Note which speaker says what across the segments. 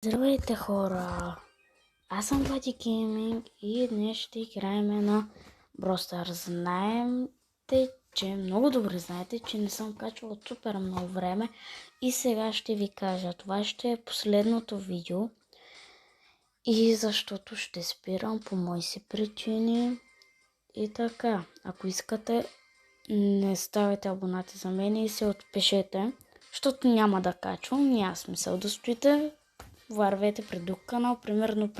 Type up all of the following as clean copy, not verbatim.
Speaker 1: Здравейте хора! Аз съм Влади Гейминг и днес ще играем на Brawl Stars. Много добре знаете, че не съм качвал от супер много време и сега ще ви кажа, това ще е последното видео и защото ще спирам по мои си причини и така. Ако искате, не ставайте абонати за мен и се отпишете, защото няма да качвам, няма смисъл да стоите. Вървете при друг канал, примерно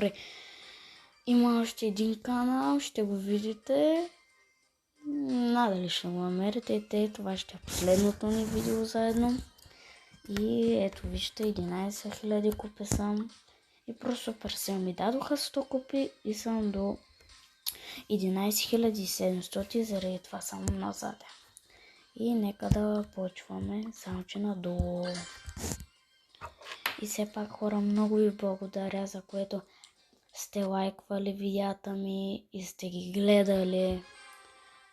Speaker 1: има още един канал, ще го видите, надали ще го намерите. Това ще е последното ни видео заедно. И ето вижте, 11 000 купи съм. И просто супер ми дадоха 100 купи и съм до 11 700, заради това само назад. И нека да почваме, само че надолу. И все пак хора, много ви благодаря, за което сте лайквали видеята ми и сте ги гледали.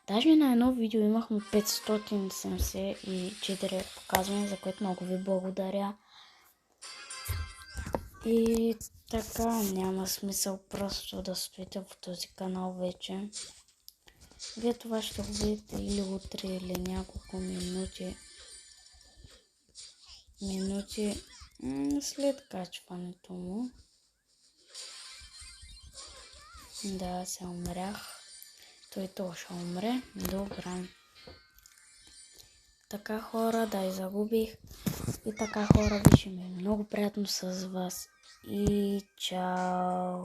Speaker 1: Даже на едно видео имахме 574 показвания, за което много ви благодаря. И така, няма смисъл просто да стоите в този канал вече. Вие това ще го видите или утре, или няколко минути след качването му. Да, се умрях. Той ще умре. Добре. Така хора, да и загубих. И така хора, беше ми много приятно с вас. И чао!